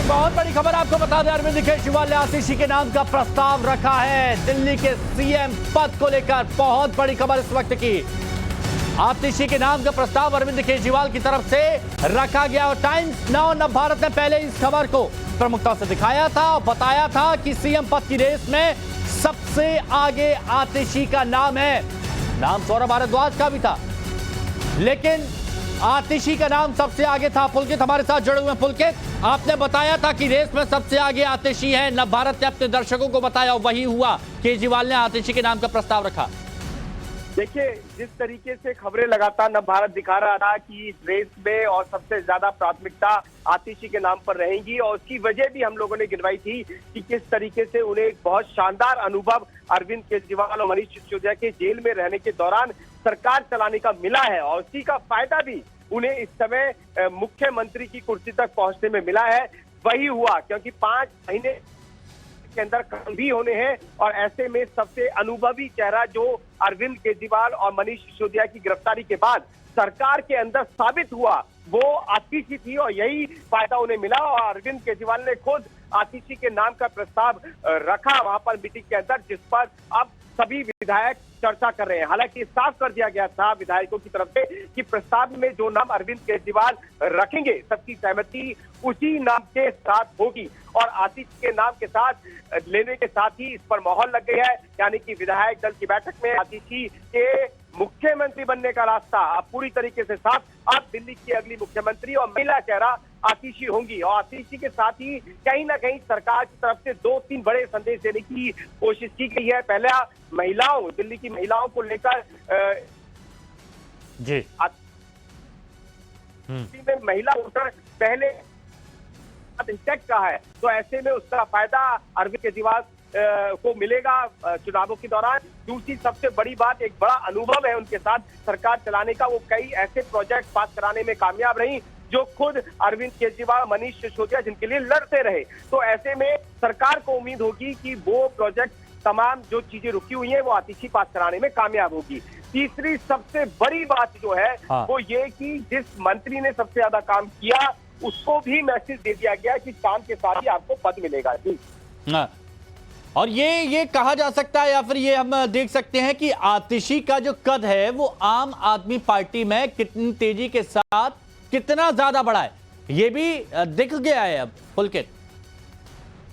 एक बहुत बड़ी खबर आपको बता दें, अरविंद केजरीवाल ने आतिशी के नाम का प्रस्ताव रखा है दिल्ली के सीएम पद को लेकर। बहुत बड़ी खबर इस वक्त की, आतिशी के नाम का प्रस्ताव अरविंद केजरीवाल की तरफ से रखा गया। और टाइम्स नाउ नव भारत ने पहले इस खबर को प्रमुखता से दिखाया था और बताया था कि सीएम पद की रेस में सबसे आगे आतिशी का नाम है। नाम सौरभ भारद्वाज का भी था, लेकिन आतिशी का नाम सबसे आगे था। पुलकित हमारे साथ जुड़े हुए हैं। पुलकित, आपने बताया था कि रेस में सबसे आगे आतिशी है, नव भारत ने अपने दर्शकों को बताया, वही हुआ। केजरीवाल ने आतिशी के नाम का प्रस्ताव रखा। देखिए, जिस तरीके से खबरें लगातार नव भारत दिखा रहा था कि इस रेस में और सबसे ज्यादा प्राथमिकता आतिशी के नाम पर रहेगी, और उसकी वजह भी हम लोगों ने गिनवाई थी कि किस तरीके से उन्हें एक बहुत शानदार अनुभव अरविंद केजरीवाल और मनीष सिसोदिया के जेल में रहने के दौरान सरकार चलाने का मिला है, और उसी का फायदा भी उन्हें इस समय मुख्यमंत्री की कुर्सी तक पहुंचने में मिला है। वही हुआ, क्योंकि 5 महीने के अंदर काम भी होने हैं, और ऐसे में सबसे अनुभवी चेहरा जो अरविंद केजरीवाल और मनीष सिसोदिया की गिरफ्तारी के बाद सरकार के अंदर साबित हुआ, वो आतिशी थी, और यही फायदा उन्हें मिला। और अरविंद केजरीवाल ने खुद आतिशी के नाम का प्रस्ताव रखा वहां पर मीटिंग के अंदर, जिस पर अब सभी विधायक चर्चा कर रहे हैं। हालांकि साफ कर दिया गया था विधायकों की तरफ से कि प्रस्ताव में जो नाम अरविंद केजरीवाल रखेंगे, सबकी सहमति उसी नाम के साथ होगी, और आतिशी के नाम के साथ लेने के साथ ही इस पर मोहर लग गई है। यानी कि विधायक दल की बैठक में आतिशी के मुख्यमंत्री बनने का रास्ता अब पूरी तरीके से साफ। अब दिल्ली की अगली मुख्यमंत्री और महिला चेहरा आतिशी होंगी, और आतिशी के साथ ही कहीं ना कहीं सरकार की तरफ से 2-3 बड़े संदेश देने की कोशिश की गई है। पहला, महिलाओं, दिल्ली की महिलाओं को लेकर जी में महिला वोटर पहले इंटैक्ट का है, तो ऐसे में उसका फायदा अरविंद केजरीवाल को मिलेगा चुनावों के दौरान। दूसरी सबसे बड़ी बात, एक बड़ा अनुभव है उनके साथ सरकार चलाने का। वो कई ऐसे प्रोजेक्ट पास कराने में कामयाब रही जो खुद अरविंद केजरीवाल, मनीष सिसोदिया जिनके लिए लड़ते रहे। तो ऐसे में सरकार को उम्मीद होगी कि वो प्रोजेक्ट, तमाम जो चीजें रुकी हुई हैं, वो आतिशी पास कराने में कामयाब होगी। तीसरी सबसे बड़ी बात जो है वो ये कि जिस मंत्री ने सबसे ज्यादा काम किया उसको भी मैसेज दे दिया गया कि काम के साथ ही आपको पद मिलेगा। जी हाँ। और ये कहा जा सकता है, या फिर ये हम देख सकते हैं कि आतिशी का जो कद है वो आम आदमी पार्टी में कितनी तेजी के साथ कितना ज्यादा बढ़ा है, ये भी दिख गया है अब। पुलकित,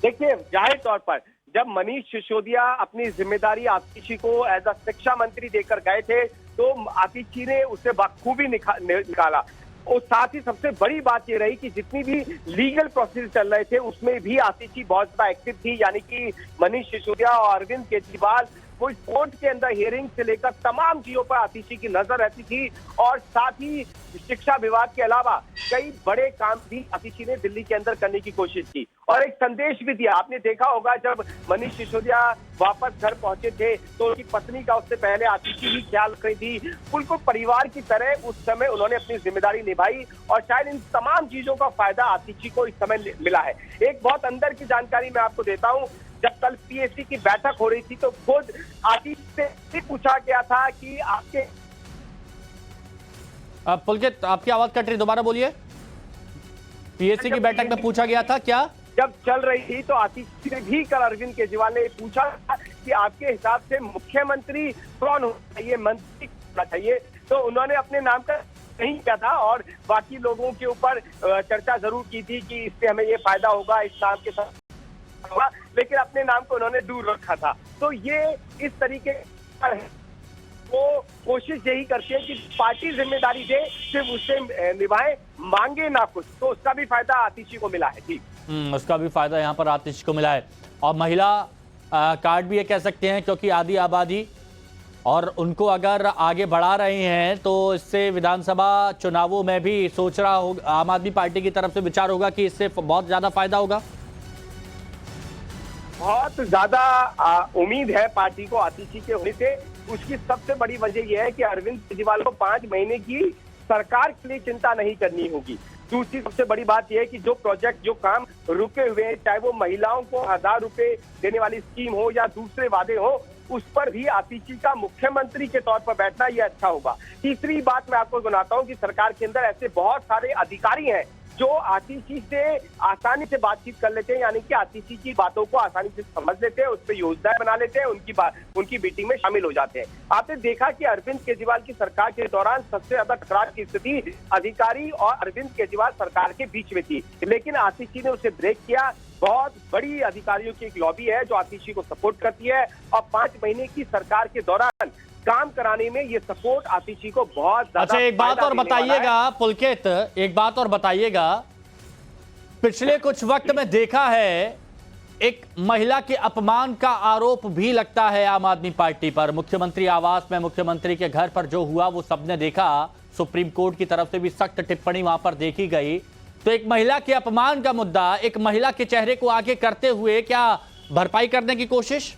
देखिए, जाहिर तौर पर जब मनीष सिसोदिया अपनी जिम्मेदारी आतिशी को एज अ शिक्षा मंत्री देकर गए थे, तो आतिशी ने उसे बखूबी निकाला। और साथ ही सबसे बड़ी बात ये रही कि जितनी भी लीगल प्रोसेस चल रहे थे उसमें भी आतिशी बहुत ज्यादा एक्टिव थी। यानी कि मनीष सिसोदिया और अरविंद केजरीवाल, वो कोर्ट के अंदर हियरिंग से लेकर तमाम चीजों पर आतिशी की नजर रहती थी, और साथ ही शिक्षा विभाग के अलावा कई बड़े काम भी आतिशी ने दिल्ली के अंदर करने की कोशिश की, और एक संदेश भी दिया। आपने देखा होगा जब मनीष सिसोदिया वापस घर पहुंचे थे तो उनकी पत्नी का उससे पहले आतिशी ही ख्याल रख रही थी। बिल्कुल परिवार की तरह उस समय उन्होंने अपनी जिम्मेदारी निभाई, और शायद इन तमाम चीजों का फायदा आतिशी को इस समय मिला है। एक बहुत अंदर की जानकारी मैं आपको देता हूँ। जब कल पीएससी की बैठक हो रही थी तो खुद आतिशी से पूछा गया था कि आपके पुलकित, आपकी आवाज कट रही, दोबारा बोलिए। पीएससी की बैठक में पूछा गया था क्या? जब चल रही थी तो आतिशी ने भी कल अरविंद केजरीवाल ने पूछा कि आपके हिसाब से मुख्यमंत्री कौन होना चाहिए, मंत्री होना चाहिए, तो उन्होंने अपने नाम का नहीं किया था, और बाकी लोगों के ऊपर चर्चा जरूर की थी कि इससे हमें ये फायदा होगा, इस नाम के साथ होगा, लेकिन अपने नाम को उन्होंने दूर रखा था। तो ये इस तरीके वो कोशिश यही करती है कि पार्टी जिम्मेदारी दे, सिर्फ उससे निभाए, मांगे ना कुछ। तो उसका भी फायदा आतिशी को मिला है। जी, उसका भी फायदा यहाँ पर आतिशी को मिला है। और महिला कार्ड भी ये कह सकते हैं, क्योंकि आधी आबादी, और उनको अगर आगे बढ़ा रहे हैं तो इससे विधानसभा चुनावों में भी सोच रहा होगा, आम आदमी पार्टी की तरफ से विचार होगा कि इससे बहुत ज्यादा फायदा होगा। बहुत ज्यादा उम्मीद है पार्टी को आतिशी के होने से। उसकी सबसे बड़ी वजह यह है कि अरविंद केजरीवाल को 5 महीने की सरकार के लिए चिंता नहीं करनी होगी। दूसरी सबसे बड़ी बात यह है कि जो प्रोजेक्ट, जो काम रुके हुए हैं, चाहे वो महिलाओं को 1000 रुपए देने वाली स्कीम हो या दूसरे वादे हो, उस पर भी आतिशी का मुख्यमंत्री के तौर पर बैठना यह अच्छा होगा। तीसरी बात मैं आपको सुनाता हूं कि सरकार के अंदर ऐसे बहुत सारे अधिकारी हैं जो आतिशी से आसानी से बातचीत कर लेते हैं, यानी कि आतिशी की बातों को आसानी से समझ लेते हैं, उस पर योजनाएं बना लेते हैं, उनकी मीटिंग में शामिल हो जाते हैं। आपने देखा कि अरविंद केजरीवाल की सरकार के दौरान सबसे ज्यादा टकराव की स्थिति अधिकारी और अरविंद केजरीवाल सरकार के बीच में थी, लेकिन आतिशी ने उसे ब्रेक किया। बहुत बड़ी अधिकारियों की एक लॉबी है जो आतिशी को सपोर्ट करती है और 5 महीने की सरकार के दौरान काम कराने में ये सपोर्ट आतिशी को बहुत ज्यादा। अच्छा, एक बात और बताइएगा पुलकित, एक बात और बताइएगा, पिछले कुछ वक्त में देखा है एक महिला के अपमान का आरोप भी लगता है आम आदमी पार्टी पर। मुख्यमंत्री आवास में मुख्यमंत्री के घर पर जो हुआ वो सबने देखा, सुप्रीम कोर्ट की तरफ से भी सख्त टिप्पणी वहां पर देखी गई। तो एक महिला के अपमान का मुद्दा, एक महिला के चेहरे को आगे करते हुए क्या भरपाई करने की कोशिश?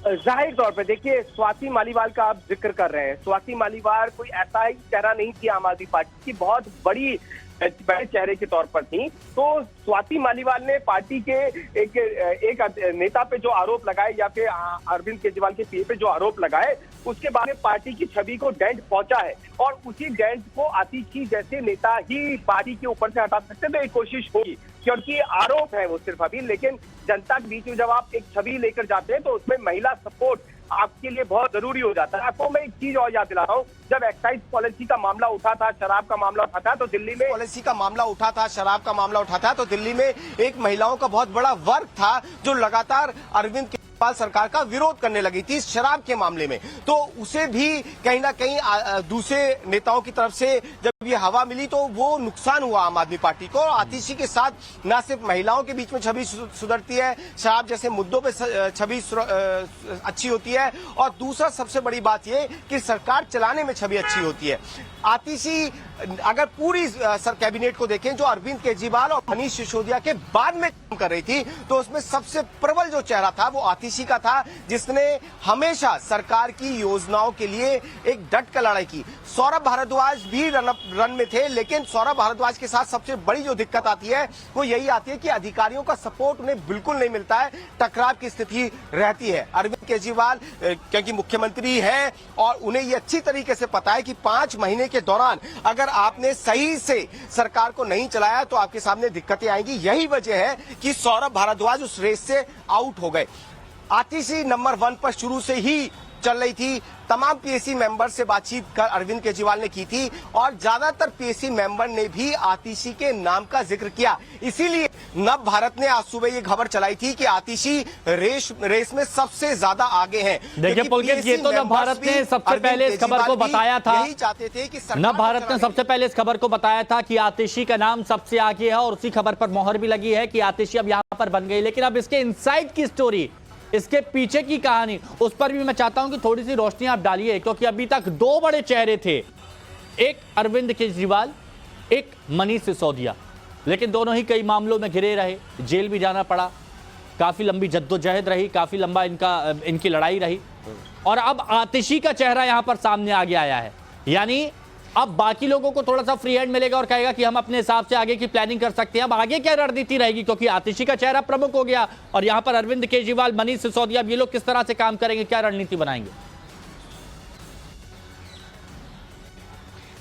जाहिर तौर पे देखिए, स्वाति मालीवाल का आप जिक्र कर रहे हैं। स्वाति मालीवाल कोई ऐसा ही चेहरा नहीं थी आम आदमी पार्टी की, बहुत बड़े चेहरे के तौर पर थी। तो स्वाति मालीवाल ने पार्टी के एक नेता पे जो आरोप लगाए या फिर अरविंद केजरीवाल के पीए पे जो आरोप लगाए, उसके बाद में पार्टी की छवि को डेंट पहुंचा है और उसी डेंट को आतिशी जैसे नेता ही पार्टी के ऊपर से हटा सकते हैं। तो एक कोशिश होगी, क्योंकि आरोप है वो सिर्फ अभी, लेकिन जनता के बीच में जब आप एक छवि लेकर जाते हैं तो उसमें महिला सपोर्ट आपके लिए बहुत जरूरी हो जाता है। आपको मैं एक चीज और याद दिला रहा हूँ, जब एक्साइज पॉलिसी का मामला उठा था, शराब का मामला उठा था, तो दिल्ली में पॉलिसी का मामला उठा था, शराब का मामला उठा था, तो दिल्ली में एक महिलाओं का बहुत बड़ा वर्ग था जो लगातार अरविंद केजरीवाल सरकार का विरोध करने लगी थी शराब के मामले में। तो उसे भी कहीं ना कहीं दूसरे नेताओं की तरफ से जब ये हवा मिली तो वो नुकसान हुआ आम आदमी पार्टी को। आतिशी के साथ न सिर्फ महिलाओं के बीच में छवि सुधरती है, शराब जैसे मुद्दों पे छवि अच्छी होती है, और दूसरा सबसे बड़ी बात ये कि सरकार चलाने में छवि अच्छी होती है। आतिशी अगर पूरी सर कैबिनेट को देखें जो अरविंद केजरीवाल और मनीष सिसोदिया के बाद में काम कर रही थी, तो उसमें सबसे प्रबल जो चेहरा था वो आतिशी का था, जिसने हमेशा सरकार की योजनाओं के लिए एक डट कर लड़ाई की। सौरभ भारद्वाज भी रन में थे, लेकिन सौरभ भारद्वाज के साथ सबसे बड़ी जो दिक्कत आती है वो यही आती है कि अधिकारियों का सपोर्ट उन्हें बिल्कुल नहीं मिलता है, टकराव की स्थिति रहती है। अरविंद केजरीवाल क्योंकि मुख्यमंत्री है और उन्हें ये अच्छी तरीके से पता है कि 5 महीने के दौरान अगर आपने सही से सरकार को नहीं चलाया तो आपके सामने दिक्कतें आएंगी। यही वजह है कि सौरभ भारद्वाज उस रेस से आउट हो गए। आतिशी नंबर 1 पर शुरू से ही चल रही थी। तमाम पीएसी मेंबर से बातचीत कर अरविंद केजरीवाल ने की थी और ज्यादातर पीएसी मेंबर ने भी आतिशी के नाम का जिक्र किया। इसीलिए नव भारत ने आज सुबह ये खबर चलाई थी कि आतिशी रेस में सबसे ज्यादा आगे हैं। देखिए पुलकित, ये तो नव भारत ने सबसे पहले इस खबर को बताया था, यही चाहते थे कि नव भारत ने सबसे पहले इस खबर को बताया था कि आतिशी का नाम सबसे आगे है और उसी खबर पर मोहर भी लगी है कि आतिशी अब यहां पर बन गई। लेकिन अब इसके इनसाइड की स्टोरी, इसके पीछे की कहानी, उस पर भी मैं चाहता हूं कि थोड़ी सी रोशनी आप डालिए, क्योंकि अभी तक 2 बड़े चेहरे थे, एक अरविंद केजरीवाल, एक मनीष सिसोदिया, लेकिन दोनों ही कई मामलों में घिरे रहे, जेल भी जाना पड़ा, काफी लंबी जद्दोजहद रही, काफी लंबा इनकी लड़ाई रही, और अब आतिशी का चेहरा यहां पर सामने आगे आया है। यानी अब बाकी लोगों को थोड़ा सा फ्री हैंड मिलेगा और कहेगा कि हम अपने हिसाब से आगे की प्लानिंग कर सकते हैं। अब आगे क्या रणनीति रहेगी, क्योंकि आतिशी का चेहरा प्रमुख हो गया और यहां पर अरविंद केजरीवाल, मनीष सिसोदिया, ये लोग किस तरह से काम करेंगे, क्या रणनीति बनाएंगे?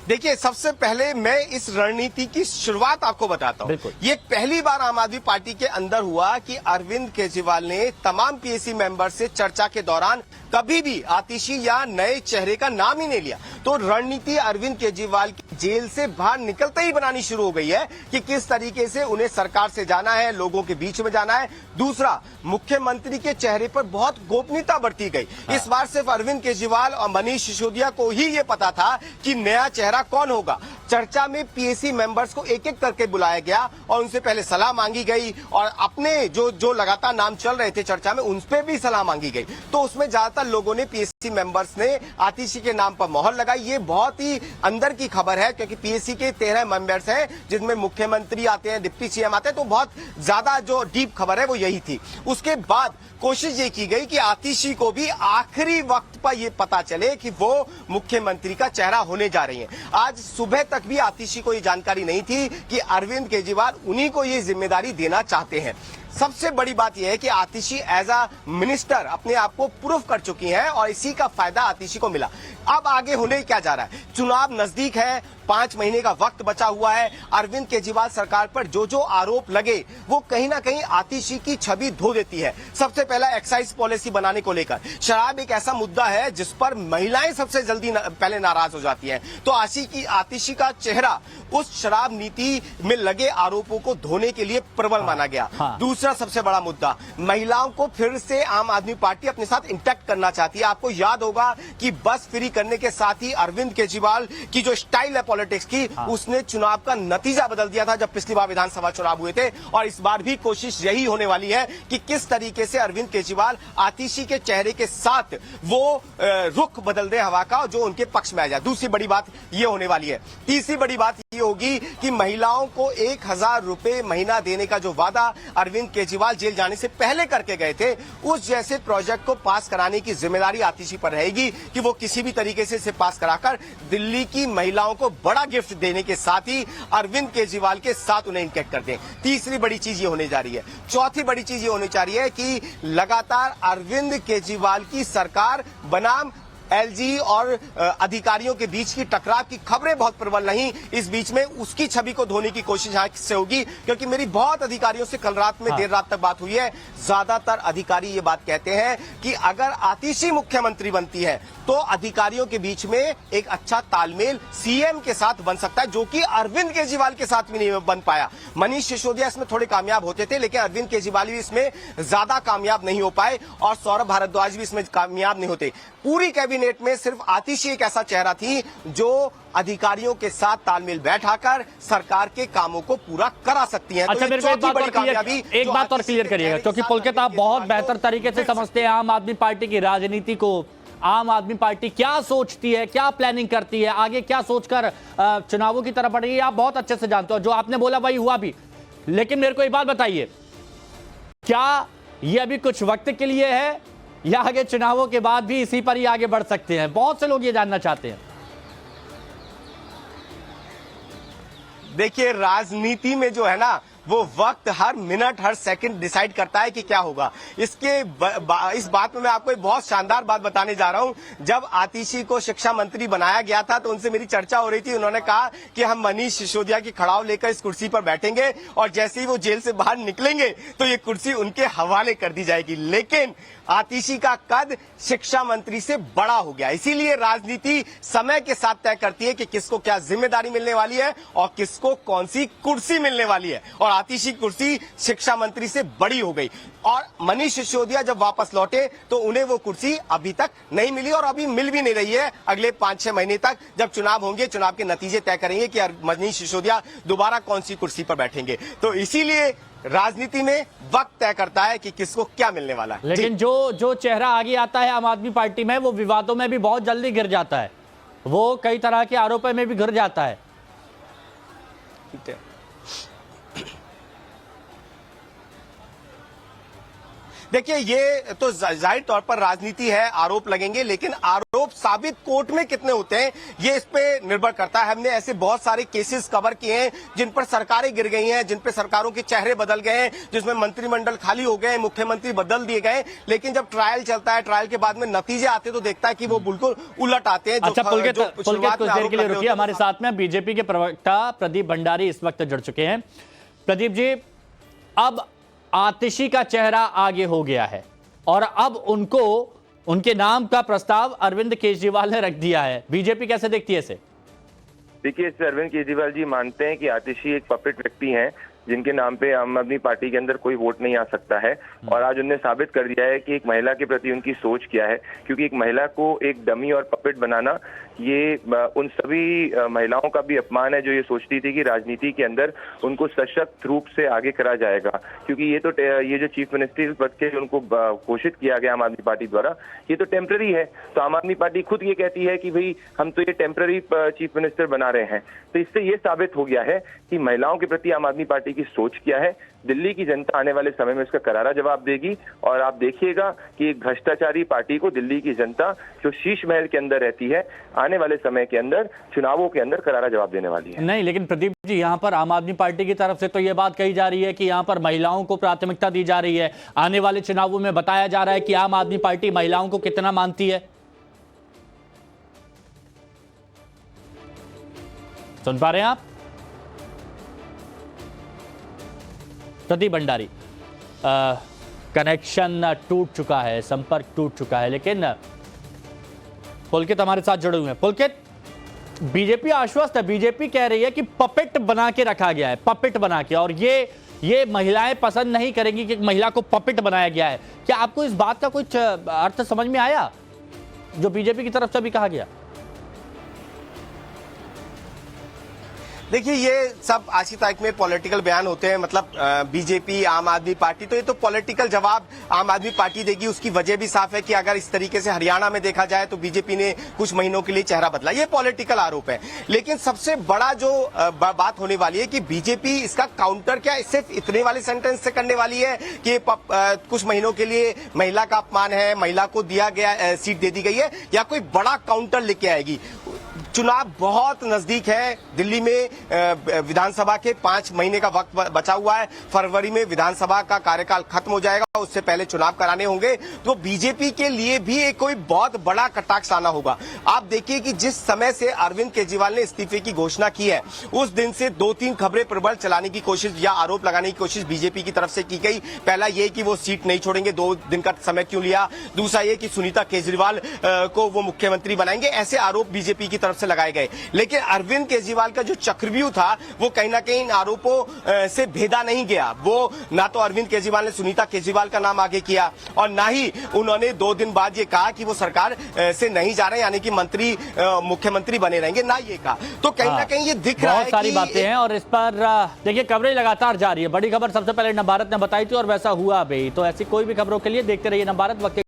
देखिए, सबसे पहले मैं इस रणनीति की शुरुआत आपको बताता हूं। ये पहली बार आम आदमी पार्टी के अंदर हुआ कि अरविंद केजरीवाल ने तमाम पीएसी मेंबर से चर्चा के दौरान कभी भी आतिशी या नए चेहरे का नाम ही नहीं लिया। तो रणनीति अरविंद केजरीवाल की जेल से बाहर निकलते ही बनानी शुरू हो गई है कि किस तरीके से उन्हें सरकार से जाना है, लोगों के बीच में जाना है। दूसरा, मुख्यमंत्री के चेहरे पर बहुत गोपनीयता बरती गई। इस बार सिर्फ अरविंद केजरीवाल और मनीष सिसोदिया को ही ये पता था कि नया चेहरा कौन होगा। चर्चा में पीएसी मेंबर्स को एक एक करके बुलाया गया और उनसे पहले सलाह मांगी गई और अपने जो लगातार नाम चल रहे थे चर्चा में उन पे भी सलाह मांगी गई। तो उसमें ज्यादातर लोगों ने, पीएसी मेंबर्स ने आतिशी के नाम पर मोहर लगाई। ये बहुत ही अंदर की खबर है क्योंकि पीएसी के 13 मेंबर्स हैं जिसमें मुख्यमंत्री आते हैं, डिप्टी सीएम आते हैं, तो बहुत ज्यादा जो डीप खबर है वो यही थी। उसके बाद कोशिश ये की गई कि आतिशी को भी आखिरी वक्त पर ये पता चले कि वो मुख्यमंत्री का चेहरा होने जा रही हैं। आज सुबह तक भी आतिशी को ये जानकारी नहीं थी कि अरविंद केजरीवाल उन्हीं को ये जिम्मेदारी देना चाहते हैं। सबसे बड़ी बात यह है कि आतिशी एज अ मिनिस्टर अपने आप को प्रूफ कर चुकी हैं और इसी का फायदा आतिशी को मिला। अब आगे होने क्या जा रहा है, चुनाव नजदीक है, 5 महीने का वक्त बचा हुआ है। अरविंद केजरीवाल सरकार पर जो जो आरोप लगे वो कहीं ना कहीं आतिशी की छवि धो देती है। सबसे पहला एक्साइज पॉलिसी बनाने को लेकर, शराब एक ऐसा मुद्दा है जिस पर महिलाएं सबसे जल्दी पहले नाराज हो जाती हैं। तो आतिशी का चेहरा उस शराब नीति में लगे आरोपों को धोने के लिए प्रबल माना गया। दूसरा सबसे बड़ा मुद्दा, महिलाओं को फिर से आम आदमी पार्टी अपने साथ इंटैक्ट करना चाहती है। आपको याद होगा कि बस फ्री करने के साथ ही अरविंद केजरीवाल की जो स्टाइल है पॉलिटिक्स की, उसने चुनाव का नतीजा बदल दिया था जब पिछली बार विधानसभा चुनाव हुए थे। और इस बार भी कोशिश यही होने वाली है कि किस तरीके से अरविंद केजरीवाल आतिशी के चेहरे के साथ वो रुख बदल दे हवा का, जो उनके पक्ष में आ जाए। दूसरी बड़ी बात ये होने वाली है। तीसरी बड़ी बात ये होगी कि महिलाओं को 1000 रुपए महीना देने का जो वादा अरविंद केजरीवाल जेल जाने से पहले करके गए थे, उस जैसे प्रोजेक्ट को पास कराने की जिम्मेदारी आतिशी पर रहेगी कि वो किसी भी तरीके से इसे पास कराकर दिल्ली की महिलाओं को बड़ा गिफ्ट देने के साथ ही अरविंद केजरीवाल के साथ उन्हें इंटैक्ट कर दें। तीसरी बड़ी चीज ये होने जा रही है। चौथी बड़ी चीज ये होनी जा रही है कि लगातार अरविंद केजरीवाल की सरकार बनाम एलजी और अधिकारियों के बीच की टकराव की खबरें बहुत प्रबल नहीं। इस बीच में उसकी छवि को धोने की कोशिश यहाँ से होगी, क्योंकि मेरी बहुत अधिकारियों से कल रात में देर रात तक बात हुई है। ज्यादातर अधिकारी ये बात कहते हैं कि अगर आतिशी मुख्यमंत्री बनती है तो अधिकारियों के बीच में एक अच्छा तालमेल सीएम के साथ बन सकता है, जो कि अरविंद केजरीवाल के साथ भी नहीं बन पाया। मनीष सिसोदिया इसमें थोड़े कामयाब होते थे, लेकिन अरविंद केजरीवाल भी इसमें ज्यादा कामयाब नहीं हो पाए और सौरभ भारद्वाज भी इसमें कामयाब नहीं होते। पूरी कैबिनेट में सिर्फ आतिशी एक ऐसा चेहरा थी जो अधिकारियों के साथ तालमेल बैठाकर सरकार के कामों को पूरा करा सकती है। अच्छा, मेरे को एक बात और क्लियर करिएगा, क्योंकि पुलकित आप बहुत बेहतर तरीके से समझते हैं आम आदमी पार्टी की राजनीति को। आम आदमी पार्टी क्या सोचती है, क्या प्लानिंग करती है, आगे क्या सोचकर चुनावों की तरफ बढ़ेगी, आप बहुत अच्छे से जानते हो। जो आपने बोला वही हुआ भी। लेकिन मेरे को एक बात बताइए, क्या ये अभी कुछ वक्त के लिए है या आगे चुनावों के बाद भी इसी पर ही आगे बढ़ सकते हैं? बहुत से लोग ये जानना चाहते हैं। देखिए, राजनीति में जो है ना, वो वक्त हर मिनट हर सेकंड डिसाइड करता है कि क्या होगा। इस बात में मैं आपको एक बहुत शानदार बात बताने जा रहा हूं। जब आतिशी को शिक्षा मंत्री बनाया गया था तो उनसे मेरी चर्चा हो रही थी। उन्होंने कहा कि हम मनीष सिसोदिया की खड़ाव लेकर इस कुर्सी पर बैठेंगे और जैसे ही वो जेल से बाहर निकलेंगे तो ये कुर्सी उनके हवाले कर दी जाएगी। लेकिन आतिशी का कद शिक्षा मंत्री से बड़ा हो गया। इसीलिए राजनीति समय के साथ तय करती है कि किसको क्या जिम्मेदारी मिलने वाली है और किसको कौन सी कुर्सी मिलने वाली है। और आतिशी कुर्सी शिक्षा मंत्री से बड़ी हो गई और मनीष सिसोदिया जब वापस लौटे तो उन्हें वो कुर्सी अभी तक नहीं मिली और अभी मिल भी नहीं रही है। अगले 5-6 महीने तक जब चुनाव होंगे, चुनाव के नतीजे तय करेंगे कि मनीष सिसोदिया दोबारा कौन सी कुर्सी पर बैठेंगे। तो इसीलिए राजनीति में वक्त तय करता है कि किसको क्या मिलने वाला है। लेकिन जो चेहरा आगे आता है आम आदमी पार्टी में, वो विवादों में भी बहुत जल्दी गिर जाता है, वो कई तरह के आरोपों में भी घिर जाता है। ठीक है, देखिए, ये तो जाहिर तौर पर राजनीति है, आरोप लगेंगे, लेकिन आरोप साबित कोर्ट में कितने होते हैं ये इस पे निर्भर करता है। हमने ऐसे बहुत सारे केसेस कवर किए हैं जिन पर सरकारें गिर गई हैं, जिन पर सरकारों के चेहरे बदल गए हैं, जिसमें मंत्रिमंडल खाली हो गए, मुख्यमंत्री बदल दिए गए। लेकिन जब ट्रायल चलता है, ट्रायल के बाद में नतीजे आते तो देखता है कि वो बिल्कुल उलट आते हैं। अच्छा, पुलकित कुछ देर के लिए रुकिए, हमारे साथ में बीजेपी के प्रवक्ता प्रदीप भंडारी इस वक्त जुड़ चुके हैं। प्रदीप जी, अब आतिशी का चेहरा आगे हो गया है और अब उनको उनके नाम का प्रस्ताव अरविंद केजरीवाल ने रख दिया है। बीजेपी कैसे देखती है इसे? देखिए, इससे अरविंद केजरीवाल जी मानते हैं कि आतिशी एक पपेट व्यक्ति हैं जिनके नाम पे आम आदमी पार्टी के अंदर कोई वोट नहीं आ सकता है। और आज उन्होंने साबित कर दिया है कि एक महिला के प्रति उनकी सोच क्या है, क्योंकि एक महिला को एक डमी और पपेट बनाना ये उन सभी महिलाओं का भी अपमान है जो ये सोचती थी कि राजनीति के अंदर उनको सशक्त रूप से आगे करा जाएगा। क्योंकि ये जो चीफ मिनिस्टर पद के उनको घोषित किया गया आम आदमी पार्टी द्वारा, ये तो टेम्पररी है। तो आम आदमी पार्टी खुद ये कहती है कि भाई हम तो ये टेम्पररी चीफ मिनिस्टर बना रहे हैं। तो इससे ये साबित हो गया है कि महिलाओं के प्रति आम आदमी पार्टी की सोच क्या है। दिल्ली की जनता आने वाले समय में इसका करारा जवाब देगी और आप देखिएगा कि एक भ्रष्टाचारी पार्टी को दिल्ली की जनता जो शीश महल के अंदर रहती है, आने वाले समय के अंदर चुनावों के अंदर करारा जवाब देने वाली है। नहीं, लेकिन प्रदीप जी, यहाँ पर आम आदमी पार्टी की तरफ से तो ये बात कही जा रही है कि यहाँ पर महिलाओं को प्राथमिकता दी जा रही है। आने वाले चुनावों में बताया जा रहा है कि आम आदमी पार्टी महिलाओं को कितना मानती है। सुन पा रहे हैं आप? प्रदीप भंडारी, कनेक्शन टूट चुका है, संपर्क टूट चुका है, लेकिन पुलकित हमारे साथ जुड़े हुए हैं। पुलकित, बीजेपी आश्वस्त है, बीजेपी कह रही है कि पपेट बना के रखा गया है, पपेट बना के, और ये महिलाएं पसंद नहीं करेंगी कि एक महिला को पपेट बनाया गया है। क्या आपको इस बात का कुछ अर्थ समझ में आया जो बीजेपी की तरफ से भी कहा गया? देखिए, ये सब आज की तारीख में पॉलिटिकल बयान होते हैं। मतलब बीजेपी, आम आदमी पार्टी, तो ये तो पॉलिटिकल जवाब आम आदमी पार्टी देगी। उसकी वजह भी साफ है कि अगर इस तरीके से हरियाणा में देखा जाए तो बीजेपी ने कुछ महीनों के लिए चेहरा बदला, ये पॉलिटिकल आरोप है। लेकिन सबसे बड़ा जो बात होने वाली है कि बीजेपी इसका काउंटर क्या सिर्फ इतने वाले सेंटेंस से करने वाली है कि कुछ महीनों के लिए महिला का अपमान है, महिला को दिया गया सीट दे दी गई है, या कोई बड़ा काउंटर लेके आएगी? चुनाव बहुत नजदीक है। दिल्ली में विधानसभा के 5 महीने का वक्त बचा हुआ है। फरवरी में विधानसभा का कार्यकाल खत्म हो जाएगा, उससे पहले चुनाव कराने होंगे। तो बीजेपी के लिए भी एक कोई बहुत बड़ा कटाक्ष आना होगा। आप देखिए कि जिस समय से अरविंद केजरीवाल ने इस्तीफे की घोषणा की है, उस दिन से 2-3 खबरें प्रबल चलाने की कोशिश या आरोप लगाने की कोशिश बीजेपी की तरफ से की गई। पहला ये कि वो सीट नहीं छोड़ेंगे, 2 दिन का समय क्यों लिया। दूसरा ये कि सुनीता केजरीवाल को वो मुख्यमंत्री बनाएंगे, ऐसे आरोप बीजेपी की तरफ से लगाए गए। लेकिन अरविंद केजरीवाल का जो चक्रव्यूह था वो कहीं ना कहीं इन आरोपों से भेदा नहीं गया। वो ना तो अरविंद केजरीवाल ने सुनीता केजरीवाल का नाम आगे किया, और ना ही उन्होंने 2 दिन बाद ये कहा कि वो सरकार से नहीं जा रहे, यानी कि मंत्री मुख्यमंत्री बने रहेंगे, ना ये कहा। तो कहीं ना कहीं ये दिख रहा है बहुत सारी बातें हैं, और इस पर देखिए कवरेज लगातार जारी है। बड़ी खबर सबसे पहले नवभारत ने बताई थी और वैसा हुआ भी। तो ऐसी कोई भी खबरों के लिए देखते रहिए नवभारत। वक्त